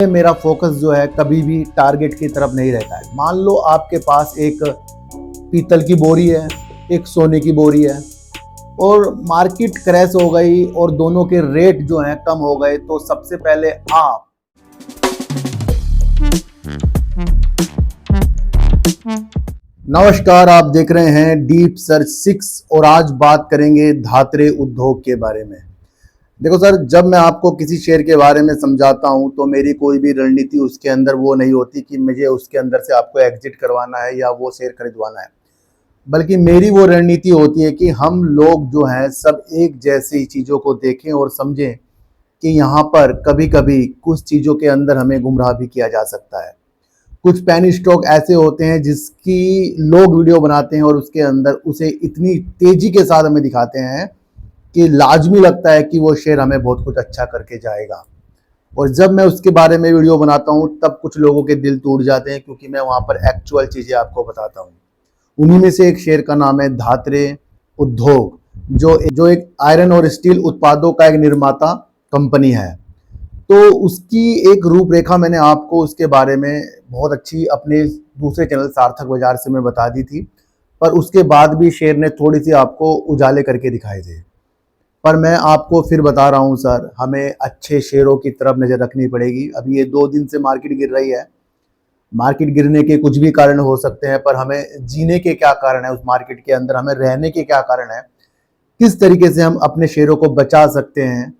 मेरा फोकस जो है कभी भी टारगेट की तरफ नहीं रहता है। मान लो आपके पास एक पीतल की बोरी है, एक सोने की बोरी है और मार्केट क्रैश हो गई और दोनों के रेट जो हैं कम हो गए, तो सबसे पहले आप नमस्कार, आप देख रहे हैं डीप सर्च 6 और आज बात करेंगे धात्रे उद्योग के बारे में। देखो सर, जब मैं आपको किसी शेयर के बारे में समझाता हूं तो मेरी कोई भी रणनीति उसके अंदर वो नहीं होती कि मुझे उसके अंदर से आपको एग्जिट करवाना है या वो शेयर खरीदवाना है, बल्कि मेरी वो रणनीति होती है कि हम लोग जो हैं सब एक जैसी चीज़ों को देखें और समझें कि यहाँ पर कभी कभी कुछ चीज़ों के अंदर हमें गुमराह भी किया जा सकता है। कुछ पेनी स्टॉक ऐसे होते हैं जिसकी लोग वीडियो बनाते हैं और उसके अंदर उसे इतनी तेजी के साथ हमें दिखाते हैं कि लाजमी लगता है कि वो शेयर हमें बहुत कुछ अच्छा करके जाएगा। और जब मैं उसके बारे में वीडियो बनाता हूँ तब कुछ लोगों के दिल टूट जाते हैं, क्योंकि मैं वहाँ पर एक्चुअल चीज़ें आपको बताता हूँ। उन्हीं में से एक शेयर का नाम है धात्रे उद्योग, जो एक आयरन और स्टील उत्पादों का एक निर्माता कंपनी है। तो उसकी एक रूपरेखा मैंने आपको उसके बारे में बहुत अच्छी अपने दूसरे चैनल सार्थक बाजार से मैं बता दी थी, पर उसके बाद भी शेयर ने थोड़ी सी आपको उजाले करके दिखाए थे। पर मैं आपको फिर बता रहा हूँ सर, हमें अच्छे शेयरों की तरफ नज़र रखनी पड़ेगी। अभी ये 2 दिन से मार्केट गिर रही है। मार्केट गिरने के कुछ भी कारण हो सकते हैं, पर हमें जीने के क्या कारण है उस मार्केट के अंदर, हमें रहने के क्या कारण है, किस तरीके से हम अपने शेयरों को बचा सकते हैं,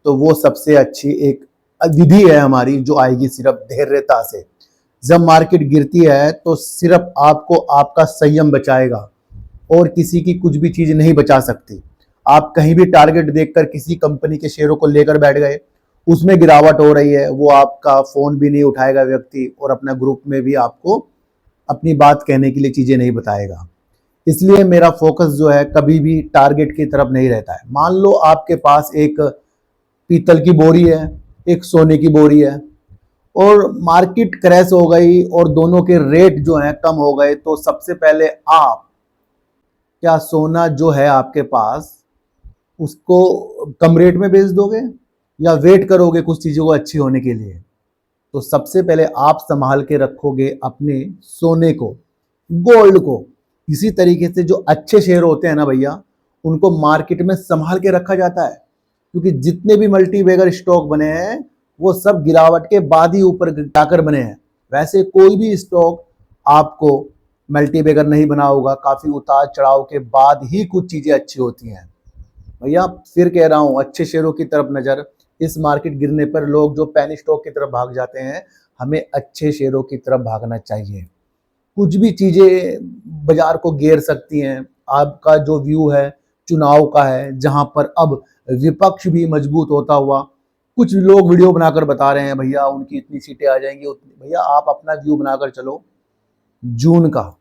तो वो सबसे अच्छी एक विधि है हमारी, जो आएगी सिर्फ धैर्यता से। जब मार्केट गिरती है तो सिर्फ आपको आपका संयम बचाएगा और किसी की कुछ भी चीज़ नहीं बचा सकती। आप कहीं भी टारगेट देखकर किसी कंपनी के शेयरों को लेकर बैठ गए, उसमें गिरावट हो रही है, वो आपका फ़ोन भी नहीं उठाएगा व्यक्ति और अपना ग्रुप में भी आपको अपनी बात कहने के लिए चीज़ें नहीं बताएगा। इसलिए मेरा फोकस जो है कभी भी टारगेट की तरफ नहीं रहता है। मान लो आपके पास एक पीतल की बोरी है, एक सोने की बोरी है और मार्केट क्रैश हो गई और दोनों के रेट जो हैं कम हो गए, तो सबसे पहले आप क्या सोना जो है आपके पास उसको कम रेट में बेच दोगे या वेट करोगे कुछ चीज़ों को अच्छी होने के लिए? तो सबसे पहले आप संभाल के रखोगे अपने सोने को, गोल्ड को। इसी तरीके से जो अच्छे शेयर होते हैं ना भैया, उनको मार्केट में संभाल के रखा जाता है, क्योंकि जितने भी मल्टी बैगर स्टॉक बने हैं वो सब गिरावट के बाद ही ऊपर जाकर बने हैं। वैसे कोई भी स्टॉक आपको मल्टी बैगर नहीं बना होगा, काफ़ी उतार चढ़ाव के बाद ही कुछ चीज़ें अच्छी होती हैं। भैया फिर कह रहा हूँ, अच्छे शेयरों की तरफ नज़र। इस मार्केट गिरने पर लोग जो पैनी स्टॉक की तरफ भाग जाते हैं, हमें अच्छे शेयरों की तरफ भागना चाहिए। कुछ भी चीज़ें बाजार को घेर सकती हैं। आपका जो व्यू है चुनाव का है, जहां पर अब विपक्ष भी मजबूत होता हुआ, कुछ लोग वीडियो बनाकर बता रहे हैं भैया उनकी इतनी सीटें आ जाएंगी उतनी। भैया आप अपना व्यू बनाकर चलो जून का,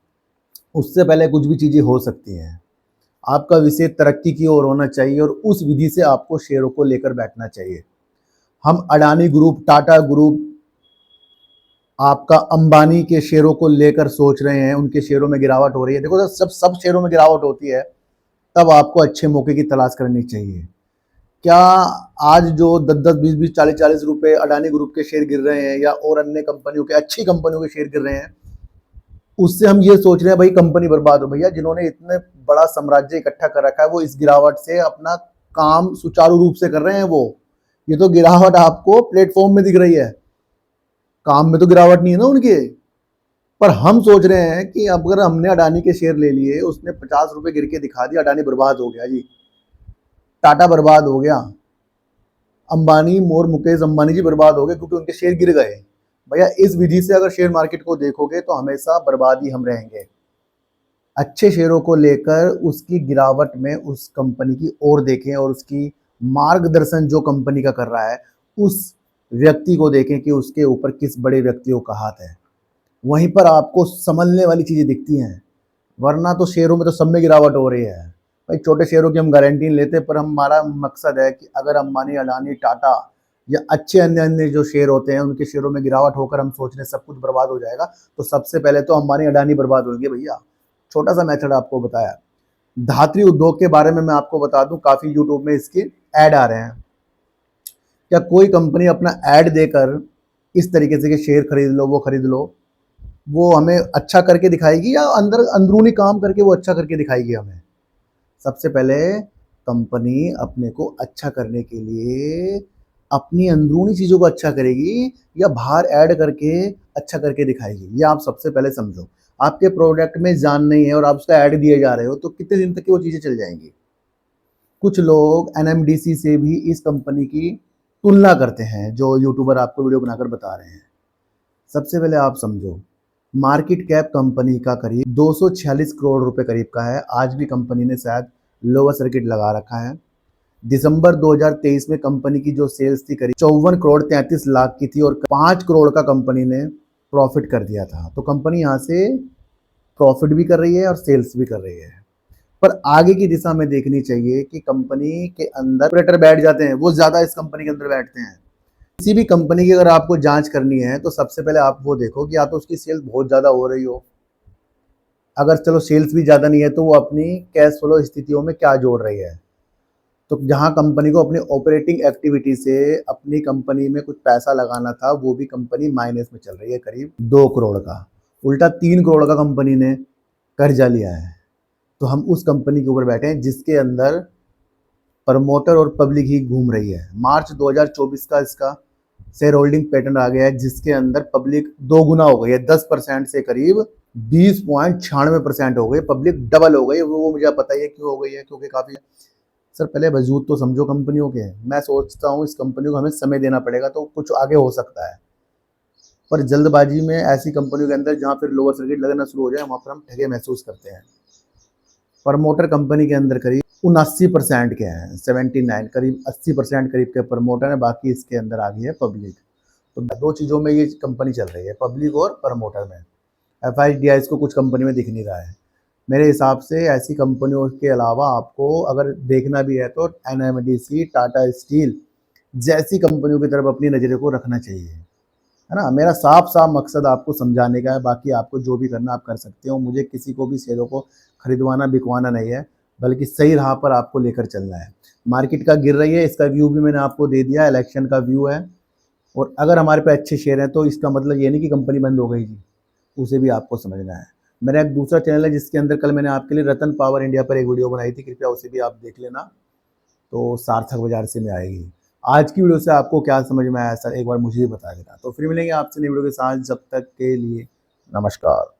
उससे पहले कुछ भी चीज़ें हो सकती हैं। आपका विषय तरक्की की ओर होना चाहिए और उस विधि से आपको शेयरों को लेकर बैठना चाहिए। हम अडानी ग्रुप, टाटा ग्रुप, आपका अंबानी के शेयरों को लेकर सोच रहे हैं, उनके शेयरों में गिरावट हो रही है। देखो तो सब शेयरों में गिरावट होती है, तब आपको अच्छे मौके की तलाश करनी चाहिए। क्या आज जो 10-10, 20-20, 40-40 रुपए अडानी ग्रुप के शेयर गिर रहे हैं या और अन्य कंपनियों के, अच्छी कंपनियों के शेयर गिर रहे हैं, उससे हम ये सोच रहे हैं भाई कंपनी बर्बाद हो? भैया जिन्होंने इतने बड़ा साम्राज्य इकट्ठा कर रखा है वो इस गिरावट से अपना काम सुचारू रूप से कर रहे हैं। वो ये तो गिरावट आपको प्लेटफॉर्म में दिख रही है, काम में तो गिरावट नहीं है ना उनके। पर हम सोच रहे हैं कि अब अगर हमने अडानी के शेयर ले लिए, उसने 50 रुपए गिर के दिखा दिया, अडानी बर्बाद हो गया जी, टाटा बर्बाद हो गया, अंबानी और मुकेश अंबानी जी बर्बाद हो गए क्योंकि उनके शेयर गिर गए। भैया इस विधि से अगर शेयर मार्केट को देखोगे तो हमेशा बर्बाद ही हम रहेंगे। अच्छे शेयरों को लेकर उसकी गिरावट में उस कंपनी की ओर देखें और उसकी मार्गदर्शन जो कंपनी का कर रहा है उस व्यक्ति को देखें कि उसके ऊपर किस बड़े व्यक्तियों का हाथ है। वहीं पर आपको संभलने वाली चीज़ें दिखती हैं, वरना तो शेयरों में तो सब में गिरावट हो रही है। भाई छोटे शेयरों की हम गारंटी नहीं लेते, पर हमारा मकसद है कि अगर अंबानी, अडानी, टाटा या अच्छे अन्य अन्य जो शेयर होते हैं उनके शेयरों में गिरावट होकर हम सोच रहे हैं सब कुछ बर्बाद हो जाएगा, तो सबसे पहले तो अंबानी, अडानी बर्बाद होंगे भैया। छोटा सा मेथड आपको बताया। धात्री उद्योग के बारे में मैं आपको बता दूं, काफ़ी यूट्यूब में इसके ऐड आ रहे हैं। क्या कोई कंपनी अपना ऐड देकर इस तरीके से कि शेयर खरीद लो, वो खरीद लो, वो हमें अच्छा करके दिखाएगी या अंदरूनी काम करके वो अच्छा करके दिखाएगी हमें? सबसे पहले कंपनी अपने को अच्छा करने के लिए अपनी अंदरूनी चीज़ों को अच्छा करेगी या बाहर ऐड करके अच्छा करके दिखाएगी, ये आप सबसे पहले समझो। आपके प्रोडक्ट में जान नहीं है और आप उसका ऐड दिए जा रहे हो, तो कितने दिन तक की वो चीज़ें चल जाएँगी? कुछ लोग एनएमडीसी से भी इस कंपनी की तुलना करते हैं, जो यूट्यूबर आपको वीडियो बनाकर बता रहे हैं। सबसे पहले आप समझो, मार्केट कैप कंपनी का करीब 246 करोड़ रुपए करीब का है। आज भी कंपनी ने शायद लोअर सर्किट लगा रखा है। दिसंबर 2023 में कंपनी की जो सेल्स थी करीब 54 करोड़ 33 लाख की थी और 5 करोड़ का कंपनी ने प्रॉफिट कर दिया था। तो कंपनी यहाँ से प्रॉफिट भी कर रही है और सेल्स भी कर रही है। पर आगे की दिशा में देखनी चाहिए कि कंपनी के अंदर ऑपरेटर बैठ जाते हैं, वो ज़्यादा इस कंपनी के अंदर बैठते हैं। किसी भी कंपनी की अगर आपको जांच करनी है तो सबसे पहले आप वो देखो कि या तो उसकी सेल्स बहुत ज़्यादा हो रही हो। अगर चलो सेल्स भी ज़्यादा नहीं है तो वो अपनी कैश फ्लो स्थितियों में क्या जोड़ रही है। तो जहाँ कंपनी को अपनी ऑपरेटिंग एक्टिविटी से अपनी कंपनी में कुछ पैसा लगाना था, वो भी कंपनी माइनस में चल रही है करीब 2 करोड़ का। उल्टा 3 करोड़ का कंपनी ने कर्जा लिया है। तो हम उस कंपनी के ऊपर बैठे हैं जिसके अंदर प्रमोटर और पब्लिक ही घूम रही है। मार्च 2024 का इसका शेयर होल्डिंग पैटर्न आ गया है जिसके अंदर पब्लिक दो गुना हो गई है, 10% से करीब 20.96% हो गई, पब्लिक डबल हो गई। वो मुझे पता ही है क्यों हो गई है, क्योंकि काफ़ी सर पहले वजूद तो समझो कंपनियों के। मैं सोचता हूँ इस कंपनी को हमें समय देना पड़ेगा तो कुछ आगे हो सकता है, पर जल्दबाजी में ऐसी कंपनियों के अंदर जहाँ फिर लोअर सर्किट लगना शुरू हो जाए वहाँ पर हम ठगे महसूस करते हैं। प्रमोटर कंपनी के अंदर करीब 79% के हैं, 79 करीब 80% करीब के प्रमोटर है, बाकी इसके अंदर आ गई है पब्लिक। तो दो चीज़ों में ये कंपनी चल रही है, पब्लिक और प्रमोटर में। एफ को कुछ कंपनी में दिख नहीं रहा है। मेरे हिसाब से ऐसी कंपनियों के अलावा आपको अगर देखना भी है तो एनएमडीसी, टाटा स्टील जैसी कंपनियों की तरफ अपनी नज़रों को रखना चाहिए, है ना। मेरा साफ साफ मकसद आपको समझाने का है, बाकी आपको जो भी करना आप कर सकते हो। मुझे किसी को भी शेयरों को खरीदवाना बिकवाना नहीं है, बल्कि सही राह पर आपको लेकर चलना है। मार्केट का गिर रही है, इसका व्यू भी मैंने आपको दे दिया, इलेक्शन का व्यू है। और अगर हमारे पे अच्छे शेयर हैं तो इसका मतलब ये नहीं कि कंपनी बंद हो गई जी, उसे भी आपको समझना है। मेरा एक दूसरा चैनल है जिसके अंदर कल मैंने आपके लिए रतन पावर इंडिया पर एक वीडियो बनाई थी, कृपया उसे भी आप देख लेना, तो सार्थक बाजार से में आएगी। आज की वीडियो से आपको क्या समझ में आया सर, एक बार मुझे ही बता देना। तो फिर मिलेंगे आपसे नई वीडियो के साथ, जब तक के लिए नमस्कार।